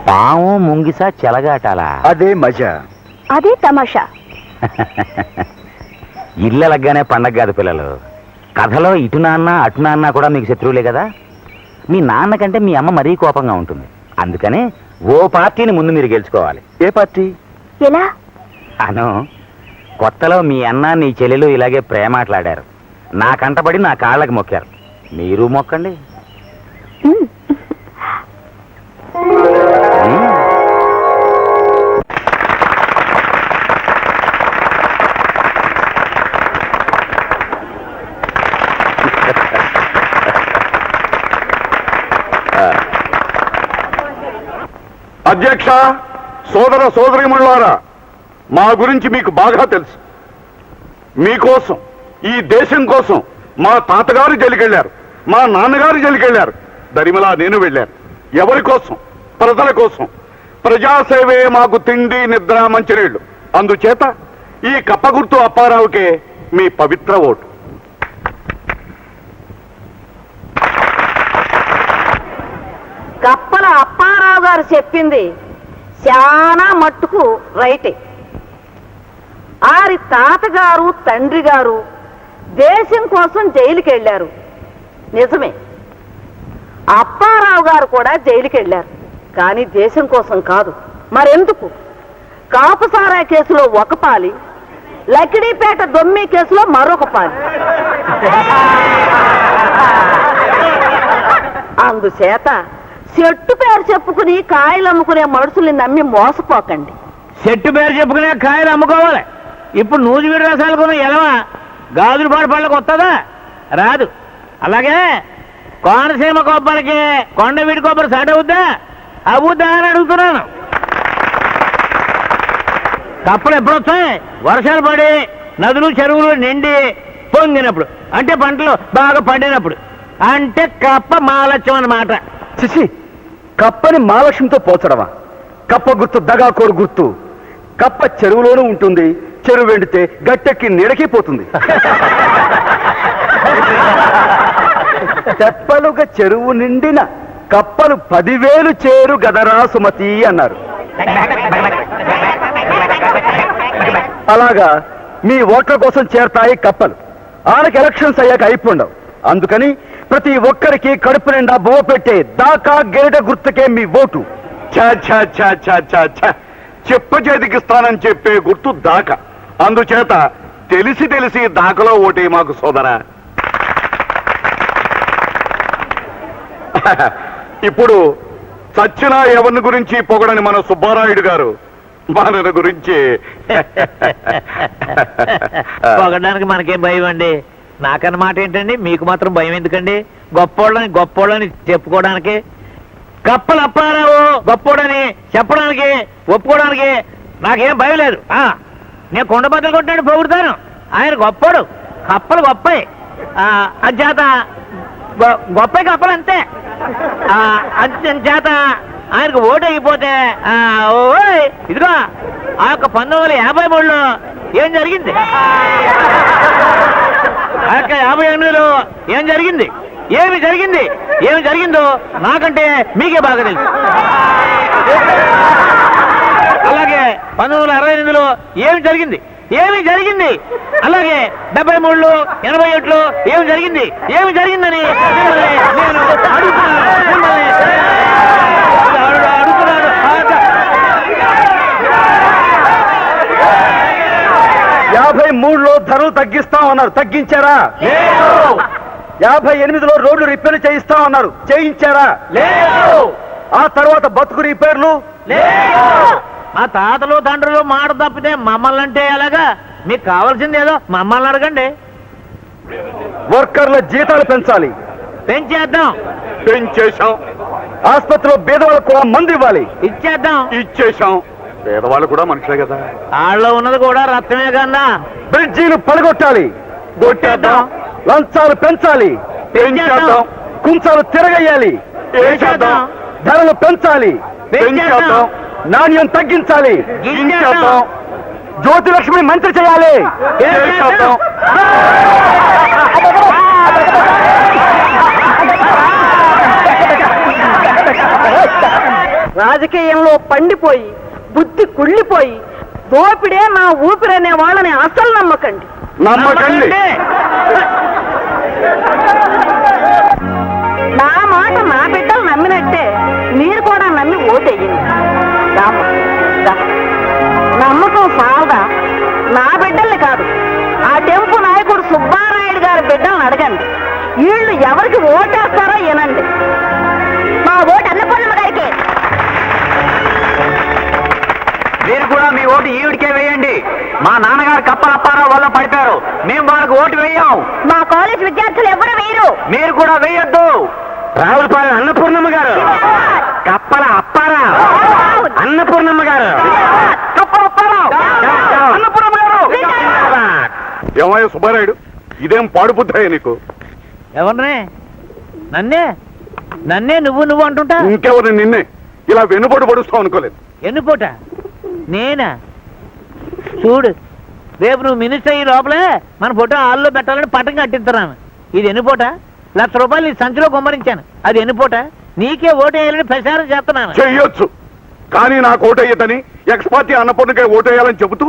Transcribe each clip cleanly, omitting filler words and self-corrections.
పాము ముంగిసా చెలగాటాలా? అదే మజా, అదే తమాషా. ఇళ్ళలగ్గానే పండగ కాదు పిల్లలు. కథలో ఇటు నాన్న అటు నాన్న కూడా మీకు శత్రువులే కదా. మీ నాన్న కంటే మీ అమ్మ మరీ కోపంగా ఉంటుంది. అందుకని ఓ పార్టీని ముందు మీరు గెలుచుకోవాలి. ఏ పార్టీ? ఎలా? అను, కొత్తలో మీ అన్న నీ చెల్లెలు ఇలాగే ప్రేమాట్లాడారు. నా కంటపడి నా కాళ్ళకి మొక్కారు. మీరు మొక్కండి. అధ్యక్ష, సోదర సోదరీమణులారా, మా గురించి మీకు బాగా తెలుసు. మీకోసం, ఈ దేశం కోసం మా తాతగారు జైలుకెళ్లారు, మా నాన్నగారు జైలుకెళ్లారు, దరిమలా నేను వెళ్ళాను. ఎవరి కోసం? ప్రజల కోసం. ప్రజాసేవే మాకు తిండి, నిద్ర, మంచినీళ్లు. అందుచేత ఈ కప్ప గుర్తు అప్పారావుకే మీ పవిత్ర ఓటు. కప్పల అప్పారావు గారు చెప్పింది చాలా మట్టుకు రైటే. ఆరి తాతగారు తండ్రి గారు దేశం కోసం జైలుకి వెళ్ళారు, నిజమే. అప్పారావు గారు కూడా జైలుకి వెళ్ళారు, కానీ దేశం కోసం కాదు. మరెందుకు? కాపుసారా కేసులో ఒక పాలి, లకిడీపేట దొమ్మి కేసులో మరొక పాలి. అందుచేత చెట్టు పేరు చెప్పుకుని కాయలు అమ్ముకునే మనుషుల్ని నమ్మి మోసపోకండి. చెట్టు పేరు చెప్పుకునే కాయలు అమ్ముకోవాలి. ఇప్పుడు నూజివీడు రసాలు కొన్న ఎలవా గాజుల పాడు పళ్ళకు వస్తుందా? రాదు. అలాగే కోనసీమ కొబ్బరికి కొండవీడి కొబ్బరి సాట్ అవుద్దా? అవుద్దా అని అడుగుతున్నాను. కప్పలు ఎప్పుడు వస్తాయి? వర్షాలు పడి నదులు చెరువులు నిండి పొంగినప్పుడు, అంటే పంటలు బాగా పండినప్పుడు. అంటే కప్ప మాలత్యం అన్నమాట. చిచి, కప్పని మహాలక్ష్మితో పోల్చడమా? కప్ప గుర్తు దగాకోరు గుర్తు. కప్ప చెరువులోనూ ఉంటుంది, చెరువు ఎండితే గట్టెక్కి నీడకి పోతుంది. తెప్పలుగా చెరువు నిండిన కప్పలు 10,000 చేరు గదరా సుమతి అన్నారు. అలాగా మీ ఓట్ల కోసం చేరతాయి కప్పలు. ఆనకి ఎలక్షన్స్ అయ్యాక అయిపోండవు. అందుకని ప్రతి ఒక్కరికి కడుపు నిండా బువ్వ పెట్టే దాకా గేదె గుర్తుకే మీ ఓటు. చెప్ప చేతికిస్తానని చెప్పే గుర్తు దాకా. అందుచేత తెలిసి తెలిసి దాకలో ఓటే మాకు సోదరా. ఇప్పుడు చచ్చిన ఎవరిని గురించి పొగడని మన సుబ్బారాయుడు గారు మన గురించి పొగడానికి మనకేం భయం అండి? నాకన్నమాట ఏంటండి, మీకు మాత్రం భయం ఎందుకండి? గొప్పోళ్ళని చెప్పుకోవడానికి. కప్పల అప్పారావు గొప్పోడని చెప్పడానికి, ఒప్పుకోవడానికి నాకేం భయం లేదు. నేను కొండ బద్దలు కొట్టాడు పొగుడుతాను. ఆయన గొప్పోడు, కప్పలు గొప్పయి. అంచేత గొప్ప కప్పలు అంతే. అంచేత ఆయనకు ఓటు అయిపోతే ఇదిగో ఆ యొక్క 1953లో ఏం జరిగింది, ఆ యొక్క 58లో ఏం జరిగింది, ఏమి జరిగిందో నాకంటే మీకే బాగా తెలుసు. అలాగే 1968లో ఏమి జరిగింది, అలాగే 73లో 87లో ఏమి జరిగిందని నేను అడుగుతున్నాను. 53లో ధరలు తగ్గిస్తామన్నారు, తగ్గించారా? 58లో రోడ్లు రిపేర్లు చేయిస్తామన్నారు, చేయించారా? ఆ తర్వాత బతుకు రిపేర్లు. మా తాతలు తండ్రులు మాట తప్పితే మమ్మల్ని అంటే ఎలాగా? మీకు కావాల్సింది ఏదో మమ్మల్ని అడగండి. వర్కర్ల జీతాలు పెంచాలి. పెంచేశాం. ఆసుపత్రిలో పేదవాళ్ళకు కూడా మందు ఇవ్వాలి. ఇచ్చేశాం. పేదవాళ్ళు కూడా మనుషులే కదా. వాళ్ళలో ఉన్నది కూడా రక్తమే కన్నా. బ్రిడ్జీలు పడగొట్టాలి. కొట్టేద్దాం. లంచాలు పెంచాలి. పెంచేద్దాం. కుంచాలు తిరగేయాలి. ధరలు పెంచాలి. పెంచేద్దాం. నాణ్యం తగ్గించాలి. జ్యోతిలక్ష్మి మంత్రి చేయాలి. చేసేద్దాం. రాజకీయంలో పండిపోయి బుద్ధి కుళ్ళిపోయి దోపిడే నా ఊపిరనే వాళ్ళని అసలు నమ్మకండి. నమ్మకండి. నా మాట నా బిడ్డలు నమ్మినట్టే మీరు కూడా నమ్మి ఓటెయ్యండి. నమ్మకం సాదా నా బిడ్డల్ని కాదు, ఆ టెంపు నాయకుడు సుబ్బారాయుడు గారి బిడ్డల్ని అడగండి. వీళ్ళు ఎవరికి ఓటేస్తారో వినండి. మా ఓటు అన్నపూర్ణమ్మ గారికి. మీరు కూడా మీ ఓటు ఈవిడికే వేయండి. మా నాన్నగారు కప్ప అప్పారావు వల్ల పడిపారు, మేము వాళ్ళకి ఓటు వేయం. మా కాలేజ్ విద్యార్థులు ఎవరు వేయరు. మీరు కూడా వేయొద్దు. రావులపాలెం అన్నపూర్ణమ్మ గారు, కప్పల అప్పారావు, అన్నపూర్ణమ్మ గారు, అన్నపూర్ణమ్మ గారు. ఏమయ్య సుబ్బారాయుడు, ఇదేం పాడు బుద్ధయ్య నీకు? ఎవరినే? నన్నే నన్నే నువ్వు అంటుంటా. ఇంకెవరిని నిన్నే ఇలా వెన్నుపోటు పడుస్తావు అనుకోలేదు. ఎన్నుపోట నేనా? చూడు, రేపు నువ్వు మినిస్టర్ అయ్యి లోపలే మన ఫోటో హాల్లో పెట్టాలని పట్టం కట్టిస్తున్నాను. ఇది ఎన్నుపోట? ₹1,00,000 నీ సంచిలో గుమ్మరించాను. అది ఎన్నుపోట? నీకే ఓటు వేయాలని ప్రచారం చేస్తున్నాను. చెయ్యొచ్చు, కానీ నాకు ఓటేయతని ఎక్స్ పార్టీ అన్నపూర్ణకే ఓటేయాలని చెబుతూ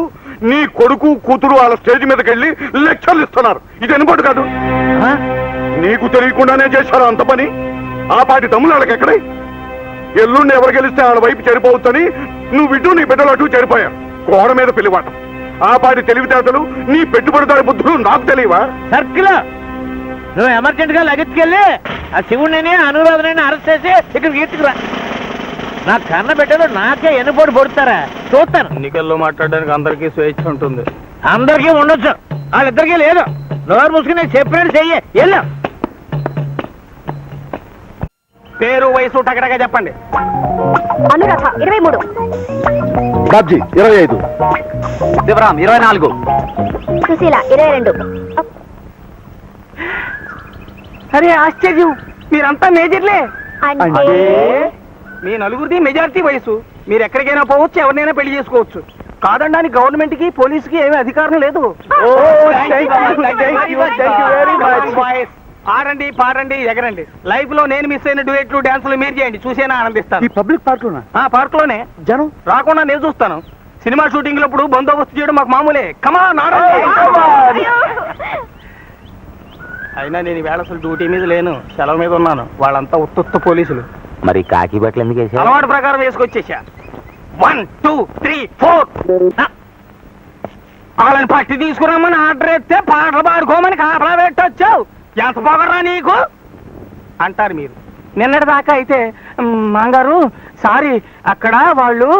నీ కొడుకు కూతురు వాళ్ళ స్టేజ్ మీదకి వెళ్ళి లెక్చర్లు ఇస్తున్నారు. ఇది ఎన్నుపోటు కాదు. ఆ? నీకు తెలియకుండానే చేశారు అంత పని. ఆ పాటి తమ్ముళ్ళు వాళ్ళకి ఎక్కడే? ఎల్లుండి ఎవరు గెలిస్తే వాళ్ళ వైపు చెడిపోవచ్చని నువ్వు ఇటు నీ బిడ్డలు అటు చెడిపోయావు. గోడ మీద పెళ్లివాట. ఆ పాటి తెలివితేటలు నీ పెట్టుబడిదారి బుద్ధులు నాకు తెలియవా? సర్కిల్ నువ్వు ఎమర్జెంట్ గా లగెత్తుకెళ్ళి ఆ శివుడిని అనురాధనని అరెస్ట్ చేసి ఇక్కడ గీర్చుకురా. నా కన్న బిడ్డలు నాకే ఎన్నుపోటు పొడుతారా చూస్తాను. ఎన్నికల్లో మాట్లాడడానికి అందరికీ స్వేచ్ఛ ఉంటుంది. అందరికీ ఉండొచ్చు, వాళ్ళిద్దరికీ లేదు. నోరు మూసుకుని నేను చెప్పినట్టు చెయ్యి. వెళ్ళు. పేరు వయసు టకటగా చెప్పండి. అనురాధ 23. బాబ్జీ 25. శివరాం 24. సుశీల 22. అరే ఆశ్చర్యం, మీరంతా మేజర్లే. అంటే మీ నలుగురిది మెజారిటీ వయసు. మీరు ఎక్కడికైనా పోవచ్చు, ఎవరినైనా పెళ్లి చేసుకోవచ్చు. కాదండానికి గవర్నమెంట్ కి పోలీసుకి ఏమీ అధికారం లేదు. ఆడండి, పాడండి, ఎగరండి. లైఫ్ లో నేను మిస్ అయిన డ్యూయెట్లు, డాన్సులు మీరు చేయండి, చూసేనా ఆనందిస్తాను. పబ్లిక్ పార్క్ లోనా? పార్క్ లోనే. జనం రాకుండా నేను చూస్తాను. సినిమా షూటింగ్ లప్పుడు బందోబస్తు చేయడం మాకు మామూలే. కమాన్ ఆడండి. అయినా నేను ఈవేళ అసలు డ్యూటీ మీద లేను, సెలవు మీద ఉన్నాను. వాళ్ళంతా ఉత్తుత్త పోలీసులు. మరి కాకి బట్టలు ఎందుకు వేసావు? అలవాటు ప్రకారం వేసుకొచ్చేసా. 1 2 3 4 వాళ్ళని పట్టి తీసుకురామని ఆర్డర్ ఎత్తే పాటలు పాడుకోమని కాపలా పెట్టొచ్చావు. ఎంత పొగరా నీకు అంటారు మీరు. నిన్నటి దాకా అయితే మాంగారు సారీ అక్కడ వాళ్ళు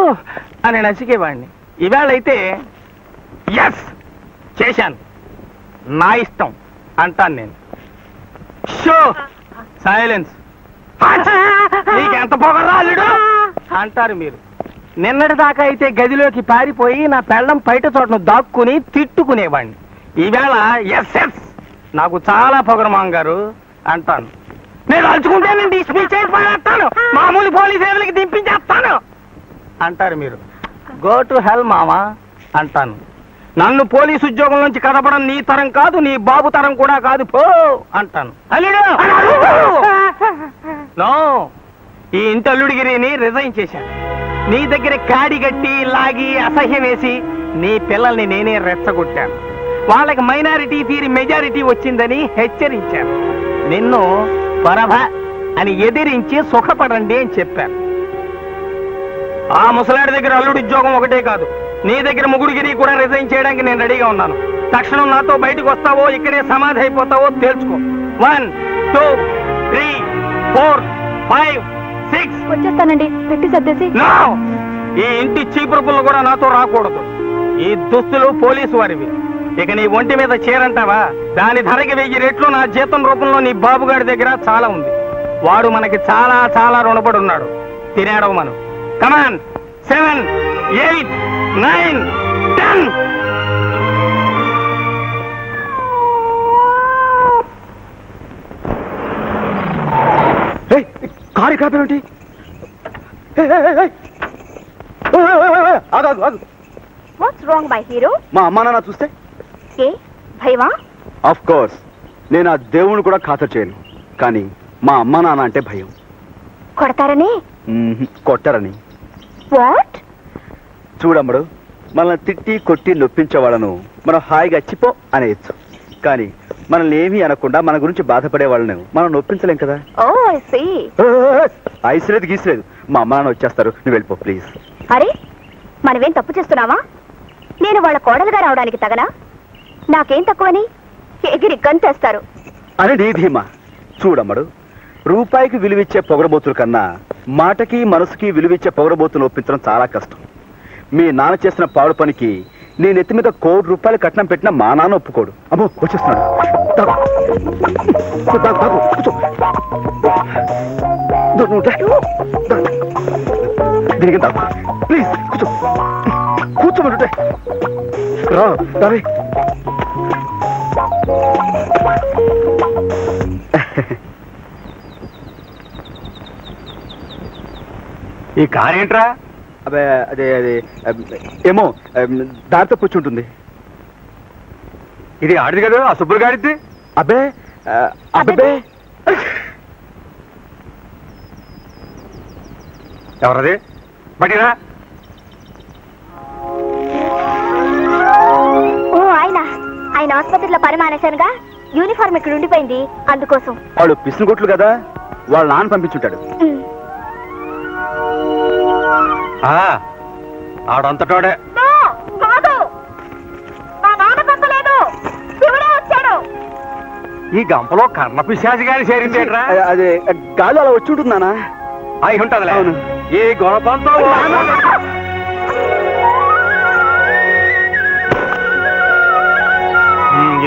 అని నసికేవాడిని. ఈవేళ అయితే ఎస్ చేశాను, నా ఇష్టం అంటాను నేను. Show silence. నీకెంత పొగరా అల్లుడు అంటారు మీరు. నిన్నటి దాకా అయితే గదిలోకి పారిపోయి నా పెళ్ళం బయట చోటను దాక్కుని తిట్టుకునేవాడిని. ఈవేళ ఎస్ ఎస్ నాకు చాలా పొగరు మాంగారు అంటాను. నేను అలుచుకుంటే నేను డిస్మిస్ చేసి పడేస్తాను, మామూలు పోలీస్ సేవలకి దింపించేస్తాను అంటారు మీరు. గో టు హెల్ మామా అంటాను. నన్ను పోలీసు ఉద్యోగం నుంచి కదపడం నీ తరం కాదు, నీ బాబు తరం కూడా కాదు, పో అంటాను. అల్లుడు నో, ఈ ఇంటి అల్లుడిగిరిని రిజైన్ చేశాను. నీ దగ్గర కాడిగట్టి లాగి అసహ్యం వేసి నీ పిల్లల్ని నేనే రెచ్చగొట్టాను. వాళ్ళకి మైనారిటీ తీరి మెజారిటీ వచ్చిందని హెచ్చరించాను. నిన్ను పరభ అని ఎదిరించి సుఖపడండి అని చెప్పాను. ఆ ముసలాడి దగ్గర అల్లుడి ఉద్యోగం ఒకటే కాదు, నీ దగ్గర ముగుడిగిరి కూడా రిజైన్ చేయడానికి నేను రెడీగా ఉన్నాను. తక్షణం నాతో బయటకు వస్తావో ఇక్కడే సమాధి అయిపోతావో తేల్చుకో. 1 2 3 4 5 6 వచ్చేస్తానండి, పెట్టి సర్దేసి. నో, ఈ ఇంటి చీపురుపులు కూడా నాతో రాకూడదు. ఈ దుస్తులు పోలీసు వారివి. ఇక నీ ఒంటి మీద చీరంటావా, దాని ధరకి 1000 రెట్లు నా జీతం రూపంలో నీ బాబుగాడి దగ్గర చాలా ఉంది. వాడు మనకి చాలా చాలా రుణపడి ఉన్నాడు. తినేడవు మనం. కమాన్ 7 8 9 10. కారు కాపేమిటి? What's wrong my hero? మా అమ్మా నాన్న చూస్తే? ఏ భయమా? ఆఫ్ కోర్స్, నేను ఆ దేవుని కూడా ఖాతరు చేయను, కానీ మా అమ్మా నాన్న అంటే భయం. కొడతారని? కొట్టరని. వాట్? చూడమ్మడు, మనల్ని తిట్టి కొట్టి నొప్పించే వాళ్ళను మనం హాయిగా చిపో అనేయచ్చు, కానీ మనల్ని ఏమీ అనకుండా మన గురించి బాధపడే వాళ్ళను మనం నొప్పించలేం కదా. ఓ ఐ సీ. ఐసులేదు గీసులేదు, మా అమ్మ నాన్న వచ్చేస్తారు, నువ్వు వెళ్ళిపో ప్లీజ్. అరే మనమేం తప్పు చేస్తున్నావా? నేను వాళ్ళ కోడలుగా రావడానికి తగనా? నాకేం తక్కువని ఎగిరి గంతేస్తారు. అని నీ ధీమా. చూడమ్మడు, రూపాయికి విలువిచ్చే పొగరబోతుల కన్నా మాటకి మనసుకి విలువిచ్చే పొగరబోతులు ఒప్పించడం చాలా కష్టం. మీ నాన్న చేసిన పాడు పనికి నేను ఎత్తి మీద ₹1,00,00,000 కట్నం పెట్టినా మా నాన్న ఒప్పుకోడు. అమ్మో వచ్చేస్తున్నాడు. దాగు. దాగు, దాగు, కూర్చో. నువ్వు దాగు. దీనికి దాగు. ప్లీజ్ కూర్చో. కూర్చోమంటుంటే రా దారి. ఈ కార్ ఏంట్రా? అదే అదే అదే ఏమో దారితో కూర్చుంటుంది. ఇది ఆడిది కదా, ఆ సుబ్బులు గాడిది. అబ్బే అబ్బే ఎవరది? బట్టిరా. ఓ ఆయన ఆసుపత్రిలో పని మానేశానుగా, యూనిఫామ్ ఇక్కడ ఉండిపోయింది, అందుకోసం. వాళ్ళు పిసిని కొట్లు కదా, వాళ్ళ నాన్న పంపించుంటాడు. ఆడంతటోడే. ఈ గంపలో కర్ణ పిశాచి గారి చేరిందేట్రా? అదే గాలి అలా వచ్చి ఉంటుందానా? అయి ఉంటదిలే. అవును. ఈ గొడవంతో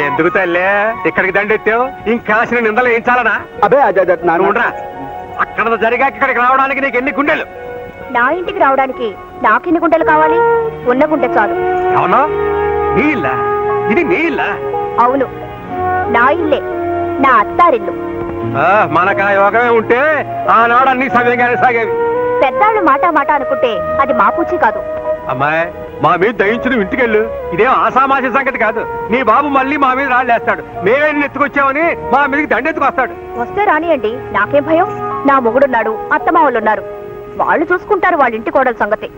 ఎందుకు తల్లే ఇక్కడికి దండెత్తావు? ఇంకాసిన నిందలు ఏం చాలనా? అబ్బే అదే అదే నాన్న ఉండరా. అక్కడ జరిగాక ఇక్కడికి రావడానికి నీకు ఎన్ని గుండెలు? నా ఇంటికి రావడానికి నాకెన్ని గుంటలు కావాలి? ఉన్న గుంటె చాలు. అవునా? నీ ఇల్లా? ఇది నీ ఇల్లా? అవును, నా ఇల్లే, నా అత్తారిల్లు. మనకు ఆ యోగమే ఉంటే ఆనాడు అన్ని సమయంగానే సాగేవి. పెద్దాళ్ళు మాట మాట అనుకుంటే అది మా పూచి కాదు. అమ్మాయి, మా మీద దయించు, నువ్వు ఇంటికెళ్ళు. ఇదేం ఆసామాసి సంగతి కాదు. నీ బాబు మళ్ళీ మా మీద రాళ్ళేస్తాడు. మేమే ఎత్తుకొచ్చామని మా మీదకి దండెత్తుకొస్తాడు. వస్తే రానియండి, నాకేం భయం. నా మొగుడున్నాడు, అత్తమావులున్నారు, వాళ్ళు చూసుకుంటారు వాళ్ళ ఇంటి కోడల సంగతి.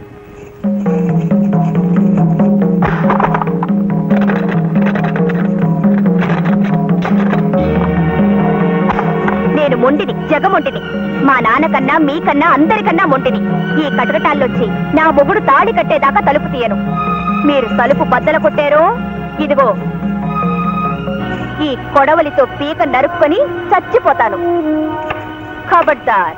నేను మొండిని, జగమొంటిని. మా నాన్నకన్నా మీకన్నా అందరికన్నా మొంటిని. ఈ కటకటాల్లోంచి నా మొగుడు తాడి కట్టేదాకా తలుపు తీయను. మీరు తలుపు బద్దలు కొట్టారో, ఇదిగో ఈ కొడవలితో పీక నరుక్కొని చచ్చిపోతాను. ఖబర్దార్.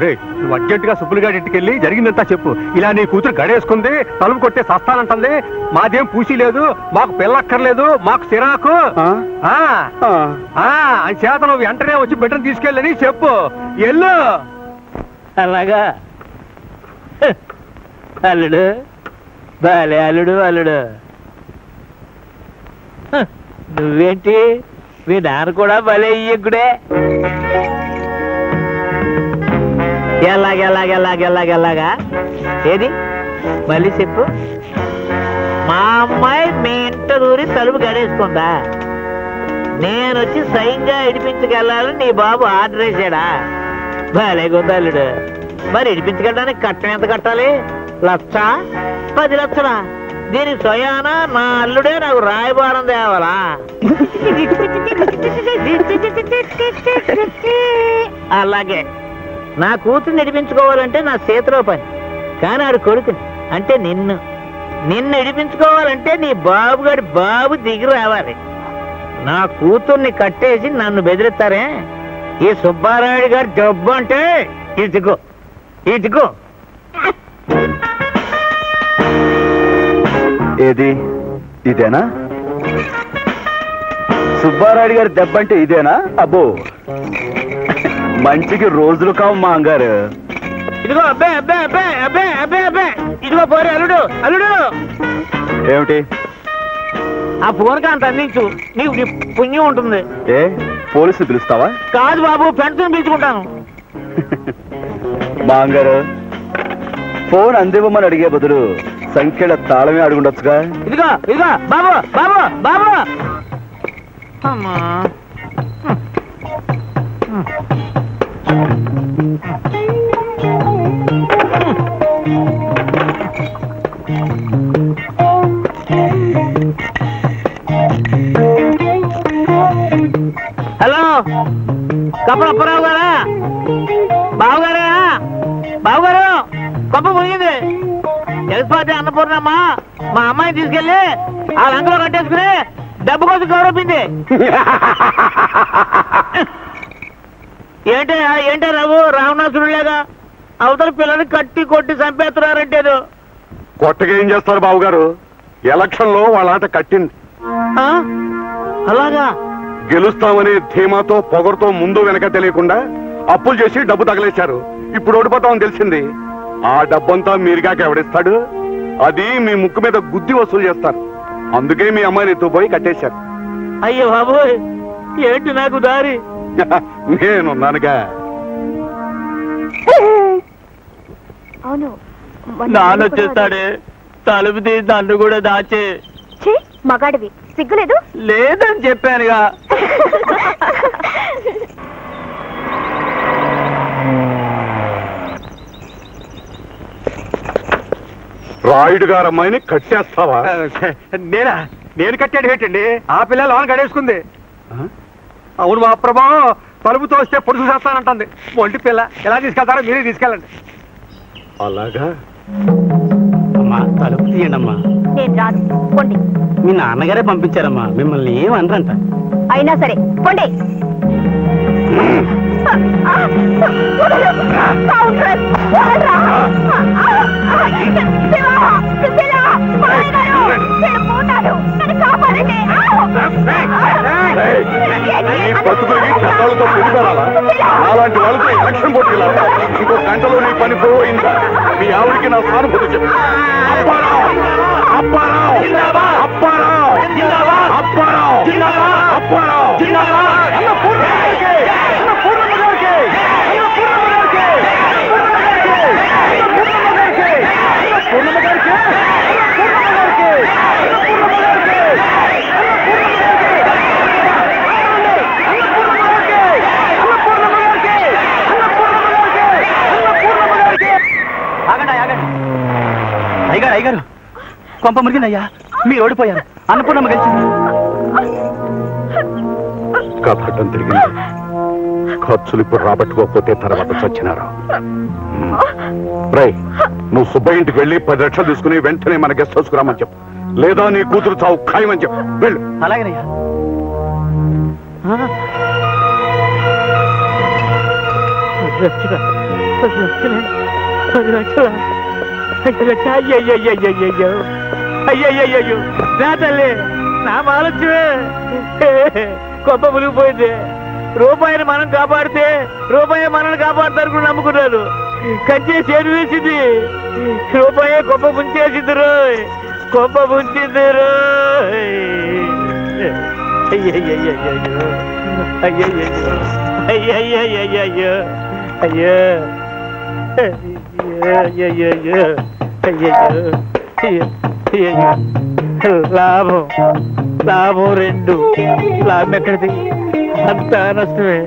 నువ్వు అర్జెంటుగా సుబ్బులుగాడి ఇంటికెళ్ళి జరిగిందంతా చెప్పు. ఇలా నీ కూతురు గడేసుకుంది, తలుపు కొట్టే సస్తానంటుంది, మాదేం పూసి లేదు, మాకు పిల్లక్కర్లేదు, మాకు సిరాకు అని చేత నువ్వు వెంటనే వచ్చి బిడ్డను తీసుకెళ్ళని చెప్పు. ఎల్లు. అలాగా అల్లుడు, బాలే అల్లుడు. అల్లుడు నువ్వేంటి, మీ నాన్న కూడా భలే ఇయ్యకుడే. ఎలాగా ఏది మళ్ళీ చెప్పు. మా అమ్మాయి మీ ఇంట దూరి తలుపు గడేసుకుందా? నేను వచ్చి సైన్గా ఇడిపించుకెళ్ళాలని నీ బాబు ఆర్డర్ వేసాడా? భలే గొంతల్లుడు. మరి ఇడిపించుకెళ్ళడానికి కట్టం ఎంత కట్టాలి? 1,00,000, 10 లక్షలా? దీనికి స్వయానా నా అల్లుడే నాకు రాయబారం తేవాలా? అలాగే నా కూతురు నడిపించుకోవాలంటే నా చేతిలో పని, కానీ ఆడు కొడుకుని అంటే నిన్ను నడిపించుకోవాలంటే నీ బాబుగాడి బాబు దిగి రావాలి. నా కూతుర్ని కట్టేసి నన్ను బెదిరిస్తారే? ఈ సుబ్బారాయుడు గారి జబ్బు అంటే ఇదిగో. ఏది ఇదేనా? సుబ్బారాయుడు గారి దెబ్బ అంటే ఇదేనా? అబ్బో, మంచికి రోజులు కావు మా అంగారు. ఇదిగో అబ్బే. ఇదిగో పోరే అల్లుడు. ఏమిటి? ఆ ఫోన్కి అంత అందించు, నీకు పుణ్యం ఉంటుంది. ఏ పోలీసులు పిలుస్తావా? కాదు బాబు, ఫ్రెండ్స్ని పిలుచుకుంటాను. మా అంగారు, ఫోన్ అందివ్వమని అడిగే బదులు సంఖ్యల తాళమే అడుగుండొచ్చుగా. ఇదిగో ఇదిగో బాబు బాబు బాబు అమ్మా హలో కప్పల అప్పారావు గారా? బావగారా? బావగారు గొప్ప మునిగింది. జగత్పాటి అన్నపూర్ణమ్మ మా అమ్మాయిని తీసుకెళ్లి ఆ లంకలో కట్టేసుకుని డబ్బు కోసం గౌరవింది. ఏంటే రావు రావణాసుడు లేగా అవతల పిల్లల్ని కట్టి కొట్టి చంపేస్తున్నారంటేదో. కొత్తగా ఏం చేస్తారు బాబుగారు? ఎలక్షన్ లో వాళ్ళ ఆట కట్టింది. ఆ? అలాగా? గెలుస్తామనే ధీమాతో పొగరుతో ముందు వెనక తెలియకుండా అప్పులు చేసి డబ్బు తగలేశారు. ఇప్పుడు ఓడిపోతామని తెలిసింది. ఆ డబ్బంతా మీరుగాక ఎవడిస్తాడు? అది మీ ముక్కు మీద గుద్ది వసూలు చేస్తారు. అందుకే మీ అమ్మాయిని ఎత్తుపోయి కట్టేశారు. అయ్యో బాబోయ్, ఏంటి నాకు దారి? నేనున్నానుగా. అవును, నానొచ్చేస్తాడే, తలుపు తీసి నన్ను కూడా దాచే. ఛీ, మగాడివి సిగ్గులేదు? లేదని చెప్పానుగా. రాయుడు గారు అమ్మాయిని కట్టేస్తావా? నేను కట్టాడు ఏంటండి? ఆ పిల్ల లోన్ గడేసుకుంది. అవును మా ప్రభా, తలుపు తోస్తే పొడుసు చేస్తానంటుంది. ఒంటి పిల్ల ఎలా తీసుకెళ్తారో మీరే తీసుకెళ్ళండి. అలాగా? అమ్మా తలుపు తీయండి అమ్మా. నేను రాను, పొండి. మీ నాన్నగారే పంపించారమ్మా, మిమ్మల్ని ఏమనరంట. అయినా సరే పొండి. ఈ బతుకులకి చట్టాలతో పెరిగారా? అలాంటి వాళ్ళతో ఎలక్షన్ పోటీలా? ఇంకో గంటలో నీ పని పోయిందా? మీ ఆవిడికి నా సానుభూతి చెప్పు. అప్పారావు! అప్పారావు! అప్పారావు! అప్పారావు! అప్పారావు! అన్న పూర్ణమ్మ గారికి! అన్న పూర్ణమ్మ గారికి! అన్న పూర్ణమ్మ గారికి! అన్న పూర్ణమ్మ గారికి! అన్న పూర్ణమ్మ గారికి! అన్న పూర్ణమ్మ గారికి! అన్న పూర్ణమ్మ గారికి! అన్న పూర్ణమ్మ గారికి! అన్న పూర్ణమ్మ గారికి! అన్న పూర్ణమ్మ గారికి! అన్న పూర్ణమ్మ గారికి! అన్న పూర్ణమ్మ గారికి! ఆగండి ఆగండి. అయ్యగారు అయ్యగారు, కొంప మురిగిందయ్యా, మీరు ఓడిపోయారు. అన్నపూర్ణమ్మ గెలిచింది. కథటం తిరిగింది. ఖర్చులు ఇప్పుడు రాబట్టుకోకపోతే తర్వాత చచ్చినారు. రై, నువ్వు సుబ్బయ్య ఇంటికి వెళ్ళి 10 లక్షలు తీసుకుని వెంటనే మన గెస్ట్ హౌస్ కు రామని చెప్పు. లేదా నీ కూతురు చావు ఖాయమని చెప్పు. వెళ్ళు. అలాగేనయ్యా. అయ్యయ్యో నా తల్లి, నా మాలచ్చువే, గొప్ప మునిగిపోయింది. రూపాయిని మనం కాపాడితే రూపాయి మనల్ని కాపాడుతారు కూడా నమ్ముకున్నారు. కంచే చేరు వేసింది, రూపాయి గొప్ప ముంచేసింది రోయ్, గొప్ప ముంచింది రోయ్. అయ్యయ్యో అయ్యయ్యో అయ్యయ్యో అయ్యో అయ్యయ్యో అయ్యయ్యో. లాభం లాభం 2. లాభం ఎక్కడిది? అంతా నష్టమే.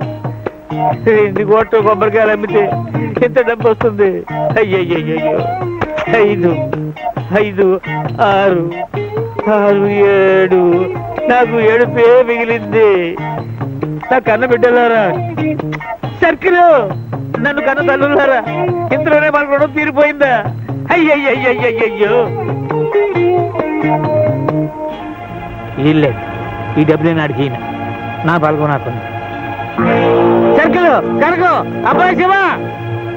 2 కోట్ల కొబ్బరికాయలు అమ్మితే ఎంత డబ్బు వస్తుంది? అయ్యయ్యో. 5 5 6 6 7. నాకు 7 మిగిలింది. నా కన్న బిడ్డలారా, సర్కిల్ నన్ను కన్న తల్లులారా, ఇంతలోనే మన రుణం తీరిపోయిందా? అయ్యయ్యో. ఇల్లే ఈ డబ్బులే నాడికి ఈయన, నా పాల్గొన సర్కిల్ కనుక. అబ్బాయి శివ,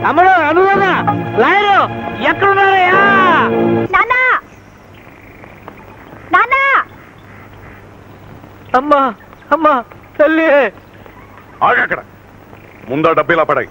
అమ్మడు అనురాధ, లాయరు ఎక్కడున్నారయ్యా? నాన్నా, నాన్నా. అమ్మా అమ్మా తల్లి. ఆగక్కడ. ముందా డబ్బిలా పడాయి.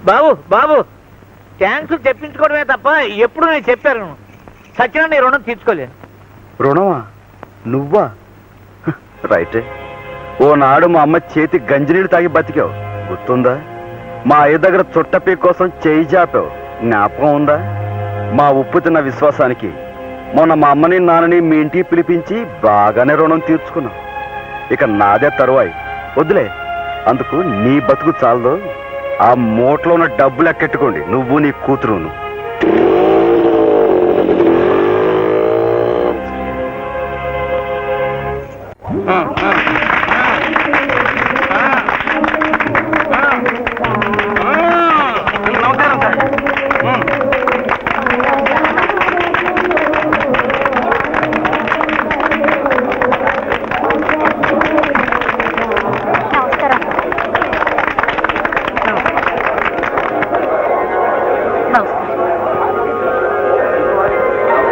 బాబు బాబు థ్యాంక్స్ చెప్పించుకోవడమే తప్ప ఎప్పుడు నేను చెప్పాను సత్యన నీ రుణం తీర్చుకోలేను. రుణమా? నువ్వా? రైటే. ఓనాడు మా అమ్మ చేతి గంజినీళ్ళు తాగి బతికావు, గుర్తుందా? మా అయ్య దగ్గర చుట్టపీ కోసం చేయి జాపావు, జ్ఞాపకం ఉందా? మా ఉప్పు తిన్న విశ్వాసానికి మొన్న మా అమ్మని నాన్నని మీ ఇంటికి పిలిపించి బాగానే రుణం తీర్చుకున్నావు. ఇక నాదే తరువాయి. వద్దులే, అందుకు నీ బతుకు చాలదు. ఆ మూటలో ఉన్న డబ్బులు ఎక్కెట్టుకోండి, నువ్వు నీ కూతురును.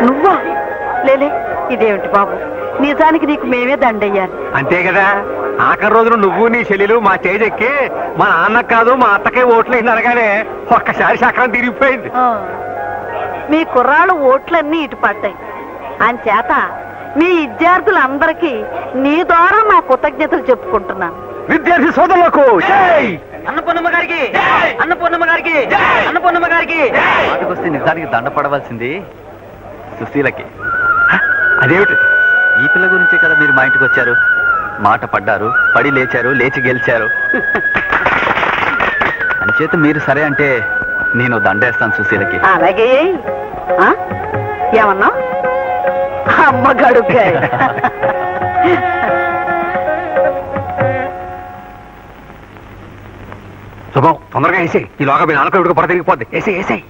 నువ్వా? లేలే, ఇదేమిటి బాబు, నిజానికి నీకు మేమే దండయ్యాలి. అంతే కదా, ఆఖరి రోజున నువ్వు నీ చెల్లెలు మా స్టేజ్ ఎక్కి మా నాన్నకు కాదు మా అత్తకే ఓట్లేసింది అనగానే ఒక్కసారి చక్రం తిరిగిపోయింది. మీ కుర్రాళ్ళు ఓట్లన్నీ ఇటు పడ్డాయి. అంచేత మీ విద్యార్థులందరికీ నీ ద్వారా మా కృతజ్ఞతలు చెప్పుకుంటున్నాను. విద్యార్థి సోదరులకు అన్నపూర్ణమ్మ గారికి, అన్నపూర్ణమ్మ గారికి, అన్నపూర్ణమ్మ గారికి. వాటికొస్తే నిజానికి దండ పడవలసింది సుశీలకి. అదేమిటి? ఈ పిల్ల గురించే కదా మీరు మా ఇంటికి వచ్చారు. మాట పడ్డారు, పడి లేచారు, లేచి గెలిచారు. అంచేత మీరు సరే అంటే నేను దండేస్తాను సుశీలకి. అలాగే. ఏమన్నా? అమ్మ గడుగ్గా. శుభం, తొందరగా వేసేయి. ఈలోగా మీ నాన్నకు ఎవరికి పొర తిరిగిపోద్ది. వేసేయి వేసేయి.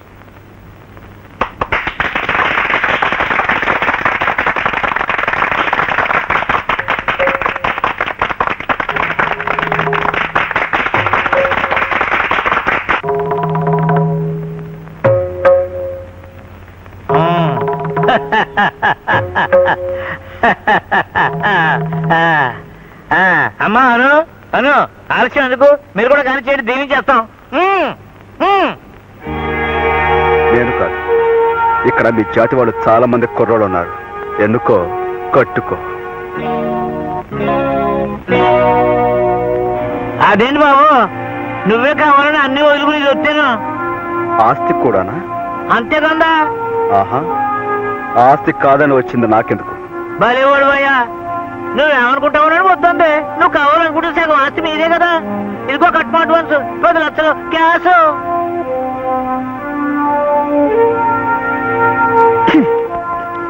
అమ్మా అను అను, ఆలస్యం ఎందుకు? మీరు కూడా కానీ చేయండి, దీవించేస్తాం. నేను కాదు, ఇక్కడ మీ జాతి వాళ్ళు చాలా మంది కుర్రోళ్ళు ఉన్నారు. ఎన్నుకో, కట్టుకో. అదేంటి బాబు, నువ్వే కావాలని అన్ని వదులుకుని వచ్చాను. ఆస్తి కూడానా? అంతేకందా. ఆహా, ఆస్తి కాదని వచ్చింది నాకెందుకు? భలేవాడు అయ్యా, నువ్వేమనుకుంటావు వద్దండి. నువ్వు కావాలనుకుంటే సగం ఆస్తి మీదే కదా. ఇదిగో కట్మ అడ్వాన్స్ 10 లక్షలు క్యాష్.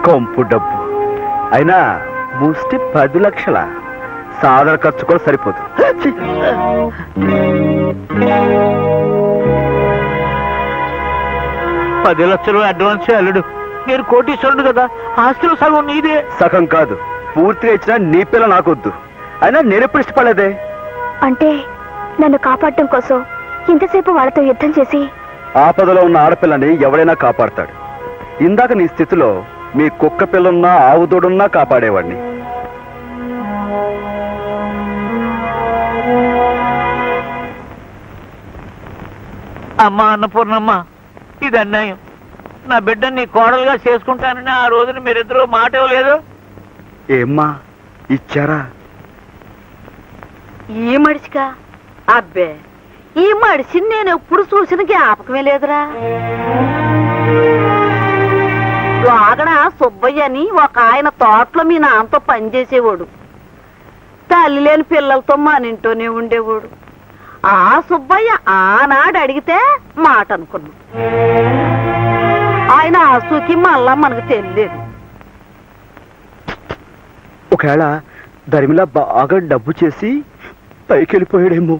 కొంపు డబ్బు అయినా ముష్టి 10 లక్షల సాధారణ ఖర్చు కూడా సరిపోదు. 10 లక్షలు అడ్వాన్స్ అల్లుడు. నేను కోటీశ్వరుడు కదా, ఆస్తులు సగం నీదే. సగం కాదు, పూర్తిగా ఇచ్చినా నీ పిల్ల నాకొద్దు. అయినా నేనెప్పుడు ఇష్టపడలేదే. అంటే నన్ను కాపాడటం కోసం ఇంతసేపు వాళ్ళతో యుద్ధం చేసి ఆపదలో ఉన్న ఆడపిల్లని ఎవడైనా కాపాడతాడు. ఇందాక నీ స్థితిలో మీ కుక్క పిల్లున్నా ఆవు దూడున్నా కాపాడేవాడిని. అమ్మా అన్నపూర్ణమ్మ, ఇది అన్యాయం. నా బిడ్డని నీ కోడలుగా చేసుకుంటానని ఆ రోజున మీరిద్దరూ మాట ఇవ్వలేదు. ఏమ్మా ఇచ్చారా? ఈ మడిచిగా అబ్బే, ఈ మడిసిని నేను ఎప్పుడు చూసిన జ్ఞాపకమే లేదురా. లోగడ సుబ్బయ్య అని ఒక ఆయన తోటలో మీ నాన్నతో పనిచేసేవాడు. తల్లి లేని పిల్లలతో మన ఇంట్లోనే ఉండేవాడు. ఆ సుబ్బయ్య ఆనాడు అడిగితే మాట అనుకున్నాం. ఆయన ఆసూకి మళ్ళా మనకు తెలియలేదు. ఒకవేళ ధర్మిలా బాగా డబ్బు చేసి పైకి వెళ్ళిపోయాడేమో.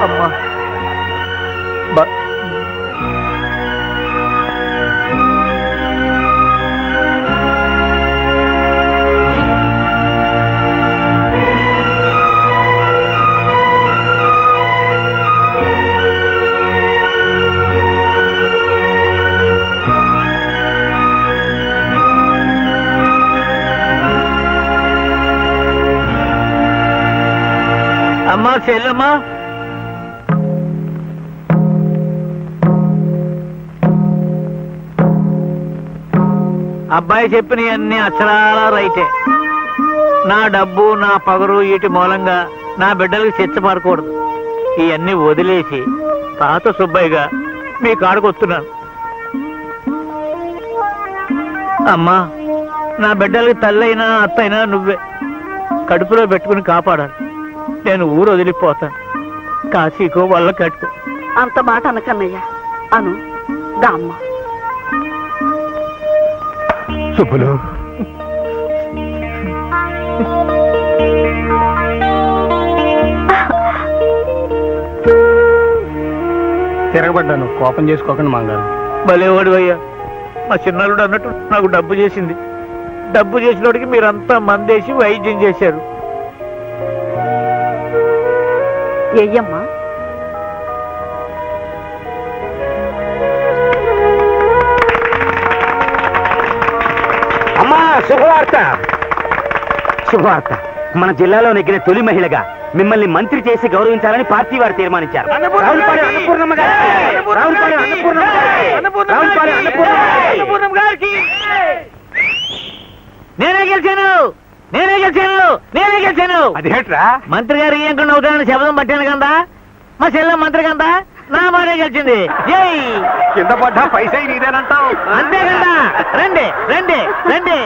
అమ్మా అమ్మా చెల్లమ్మా, అబ్బాయి చెప్పిన అన్ని అక్షరాల రైతే. నా డబ్బు నా పగరు వీటి మూలంగా నా బిడ్డలకి శిక్షపడకూడదు. ఇవన్నీ వదిలేసి తాత సుబ్బయ్యగా మీ కాడకు వస్తున్నాను. అమ్మా, నా బిడ్డలకి తల్లైనా అత్తైనా నువ్వే కడుపులో పెట్టుకుని కాపాడాలి. నేను ఊరు వదిలిపోతాను. కాశీకో వల్ల కట్టుకో. అంత మాట అనకన్నయ్యా. అను దామ్మ. సుబ్బులు, తిరగబడ్డాను, కోపం చేసుకోకండి మంగారు. భలేవాడు అయ్యా. మా చిన్నారుడు అన్నట్టు నాకు డబ్బు చేసింది. డబ్బు చేసినోడికి మీరంతా మందేసి వైద్యం చేశారు. ఎయ్యమ్మా. అమ్మా శుభవార్త, శుభవార్త. మన జిల్లాలో నెగ్గిన తొలి మహిళగా మిమ్మల్ని మంత్రి చేసి గౌరవించాలని పార్టీ వారు తీర్మానించారు. రావులపాలెం అన్నపూర్ణమ్మ గారికి, రావులపాలెం అన్నపూర్ణమ్మ గారికి, రావులపాలెం అన్నపూర్ణమ్మ గారికి. నేనే గెలిచాను, నేనే గెలిచాను, నేనే గెలిచాను. అదేట్రా? మంత్రి గారు ఏం అవుతానని శబ్దం పట్టాను కదా. మా చెల్లె మంత్రి కదా, నా మాటే గెలిచింది. జై. కింద పడ్డా పైసా నీదేనంటావు. అంతే కదా. రండి రండి రండి.